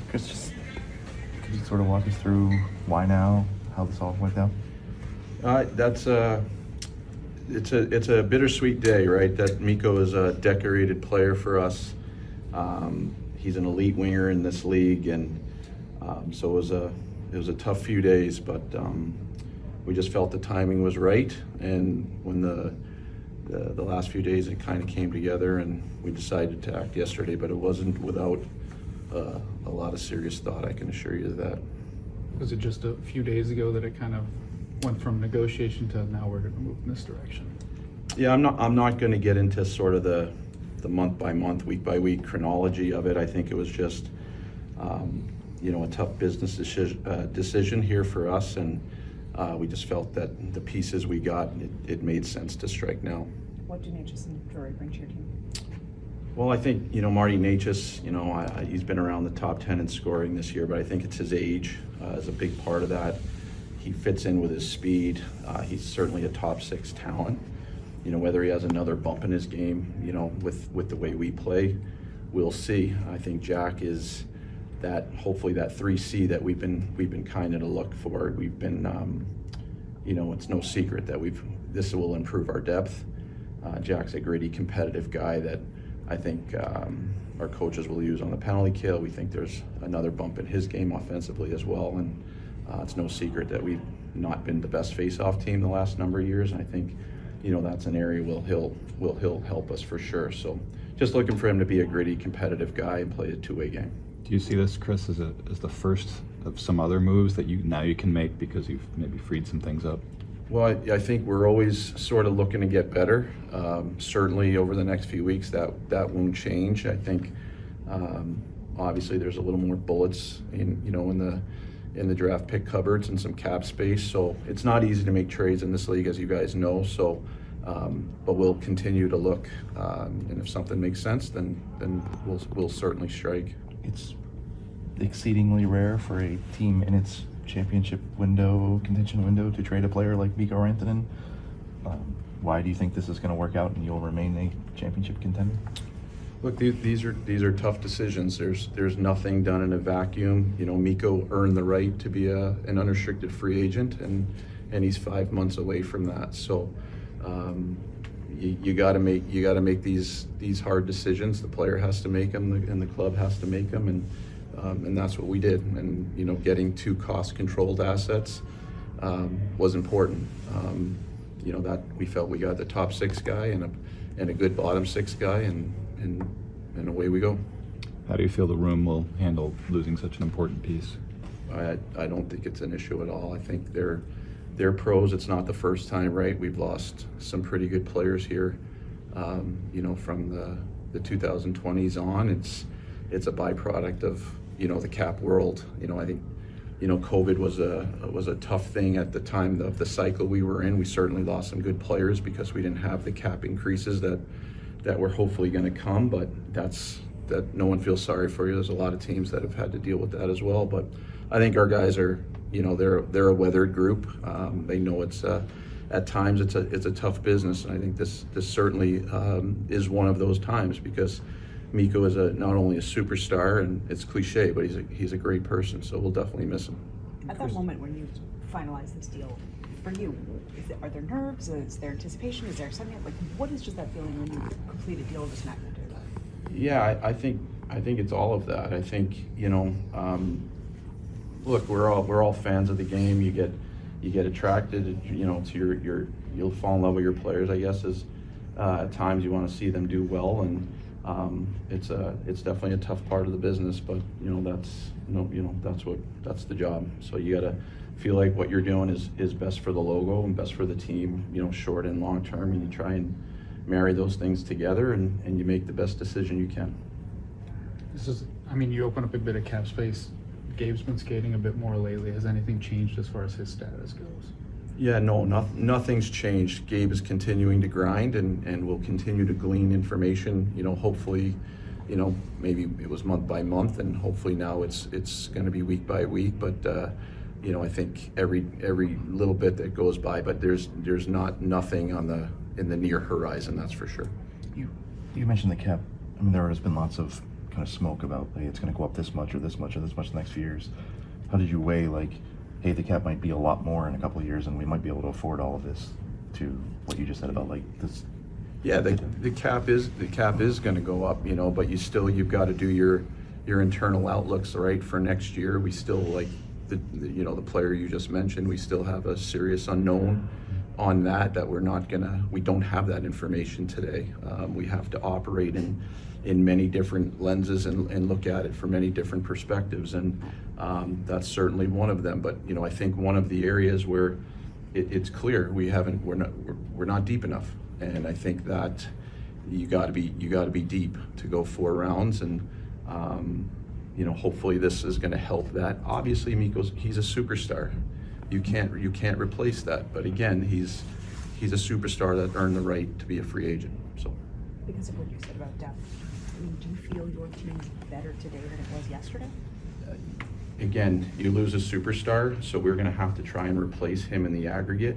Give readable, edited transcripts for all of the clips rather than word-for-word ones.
Chris, just could you sort of walk us through why now, how this all went down? It's a bittersweet day, right? That Mikko is a decorated player for us. He's an elite winger in this league, and so it was a tough few days, but we just felt the timing was right. And when the last few days, it kind of came together, and we decided to act yesterday. But it wasn't without a lot of serious thought, I can assure you of that. Was it just a few days ago that it kind of went from negotiation to now we're going to move in this direction? Yeah, I'm not going to get into sort of the month by month, week by week chronology of it. I think it was just a tough business decision here for us, and we just felt that the pieces we got, it made sense to strike now. What do Necas and Drury bring to your team? Well, I think, Marty Necas, he's been around the top 10 in scoring this year, but I think it's his age is a big part of that. He fits in with his speed. He's certainly a top 6 talent. Whether he has another bump in his game, with the way we play, we'll see. I think Jack is hopefully that 3C that we've been kind of to look for. We've been, it's no secret that this will improve our depth. Jack's a gritty, competitive guy that I think our coaches will use on the penalty kill. We think there's another bump in his game offensively as well, and it's no secret that we've not been the best face-off team the last number of years, and I think that's an area he'll help us for sure. So just looking for him to be a gritty, competitive guy and play a two-way game. Do you see this, Chris, as the first of some other moves that you can make because you've maybe freed some things up? Well, I think we're always sort of looking to get better. Certainly over the next few weeks that won't change. I think obviously there's a little more bullets in the draft pick cupboards and some cap space. So it's not easy to make trades in this league, as you guys know. So, but we'll continue to look, and if something makes sense, then we'll certainly strike. It's exceedingly rare for a team in its championship contention window, to trade a player like Mikko Rantanen. Why do you think this is going to work out and you'll remain a championship contender? Look, these are tough decisions. There's nothing done in a vacuum. Mikko earned the right to be an unrestricted free agent, and he's 5 months away from that. So you got to make these hard decisions. The player has to make them, and the club has to make them, and that's what we did. And getting 2 cost-controlled assets was important. That we felt we got the top 6 guy and a good bottom 6 guy, and away we go. How do you feel the room will handle losing such an important piece? I don't think it's an issue at all. I think they're pros. It's not the first time, right? We've lost some pretty good players here, from the 2020s on. It's a byproduct of the cap world. I think COVID was a tough thing at the time of the cycle we were in. We certainly lost some good players because we didn't have the cap increases that were hopefully going to come, but that no one feels sorry for you. There's a lot of teams that have had to deal with that as well, but I think our guys are, they're a weathered group. They know it's at times it's a tough business, and I think this certainly is one of those times, because Mikko is not only a superstar, and it's cliche, but he's a great person, so we'll definitely miss him. At that moment when you finalize this deal, for you, are there nerves? Is there anticipation? Is there something like, what is just that feeling when you complete a deal of this magnitude? Yeah, I think it's all of that. I think look, we're all fans of the game. You get attracted, to you'll fall in love with your players, I guess, as at times you want to see them do well, and it's definitely a tough part of the business, but that's the job. So you got to feel like what you're doing is best for the logo and best for the team, short and long term, and you try and marry those things together, and you make the best decision you can. You open up a bit of cap space. Gabe's been skating a bit more lately. Has anything changed as far as his status goes? Yeah, no, nothing's changed. Gabe is continuing to grind, and will continue to glean information. Hopefully, maybe it was month by month, and hopefully now it's going to be week by week. But I think every little bit that goes by, but there's nothing in the near horizon, that's for sure. You mentioned the cap. There has been lots of kind of smoke about, hey, it's going to go up this much or this much or this much the next few years. How did you weigh, like, hey, the cap might be a lot more in a couple of years and we might be able to afford all of this, to what you just said about, like, this? Yeah, the cap is going to go up, you know, but you've got to do your internal outlooks, right, for next year. We still, like the the player you just mentioned, we still have a serious unknown on that we don't have that information today. We have to operate in many different lenses and look at it from many different perspectives, and that's certainly one of them. But I think one of the areas where it's clear we're not deep enough, and I think that you got to be deep to go 4 rounds, and hopefully this is going to help that. Obviously, he's a superstar. You can't replace that. But again, he's a superstar that earned the right to be a free agent. So, because of what you said about depth, I mean, do you feel your team's better today than it was yesterday? Again, you lose a superstar, so we're going to have to try and replace him in the aggregate.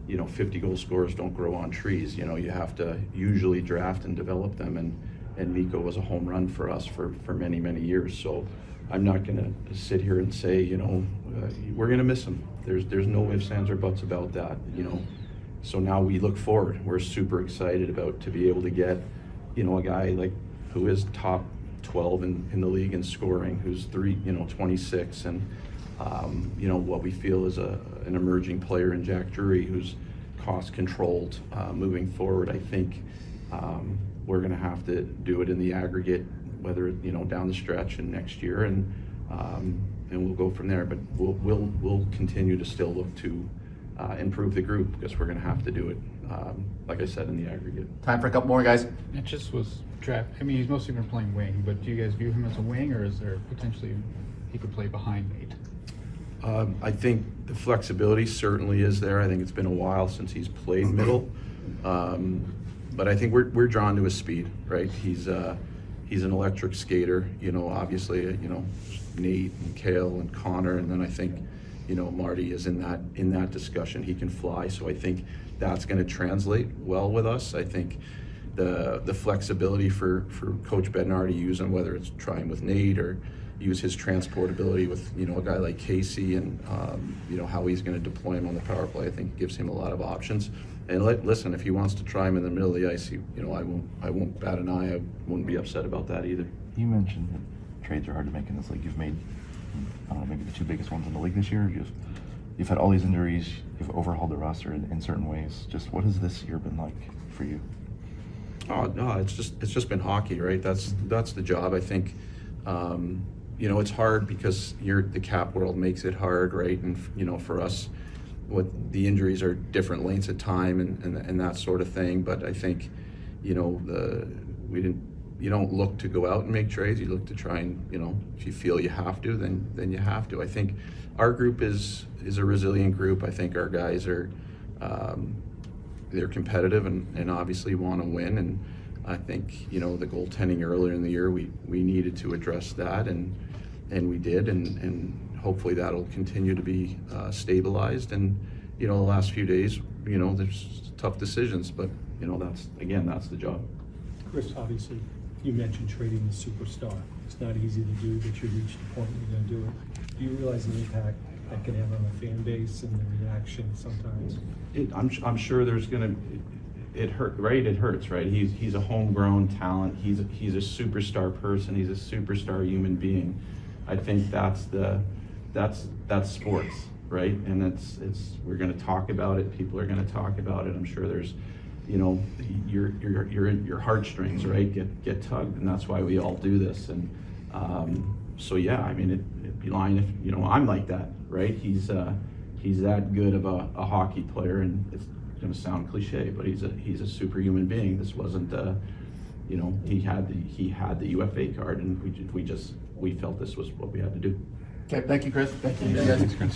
50-goal scorers don't grow on trees. You have to usually draft and develop them, and Mikko was a home run for us for many, many years. So I'm not going to sit here and say, we're going to miss him. There's no ifs, ands, or buts about that. So now we look forward. We're super excited to be able to get, a guy like who is top 12 in the league in scoring, who's 26, and what we feel is an emerging player in Jack Drury, who's cost controlled moving forward. I think we're going to have to do it in the aggregate, whether down the stretch and next year, and we'll go from there. But we'll continue to still look to improve the group, because we're going to have to do it, like I said, in the aggregate. Time for a couple more, guys. It just was draft. I mean, he's mostly been playing wing, but do you guys view him as a wing, or is there potentially he could play behind Nate? I think the flexibility certainly is there. I think it's been a while since he's played middle, but I think we're drawn to his speed, right? He's an electric skater. Obviously, Nate and Kale and Connor, and then I think Marty is in that discussion. He can fly, so I think that's going to translate well with us. I think the flexibility for Coach Bednar to use him, whether it's trying with Nate or use his transportability with a guy like Casey, and how he's going to deploy him on the power play, I think gives him a lot of options. And listen, if he wants to try him in the middle of the ice, I won't bat an eye. I wouldn't be upset about that either. You mentioned that trades are hard to make in this league. You've made, I don't know, maybe the 2 biggest ones in the league this year. You've had all these injuries. You've overhauled the roster in certain ways. Just what has this year been like for you? Oh no, it's just been hockey, right? That's the job. I think it's hard because the cap world makes it hard, right? And for us, what the injuries are different lengths of time and that sort of thing. But I think you don't look to go out and make trades. You look to try and if you feel you have to, then you have to. I think our group is a resilient group. I think our guys are they're competitive and obviously want to win. And I think the goaltending earlier in the year, we needed to address that, and we did, and hopefully that'll continue to be stabilized. And the last few days, there's tough decisions, but that's the job. Chris, obviously, you mentioned trading the superstar. It's not easy to do, but you reached the point where you're going to do it. Do you realize the impact that can have on the fan base and the reaction sometimes? I'm sure there's going to. It hurt, right? It hurts, right? He's a homegrown talent. He's a superstar person. He's a superstar human being. I think that's sports, right? And it's we're going to talk about it. People are going to talk about it. I'm sure there's, your heartstrings, right? Get tugged, and that's why we all do this. And so yeah, I mean, it'd be lying if I'm like that, right? He's that good of a hockey player, and it's going to sound cliche, but he's a superhuman being. This wasn't he had the UFA card, and we felt this was what we had to do. Okay, thank you, Chris. Thank you. Thanks, Chris.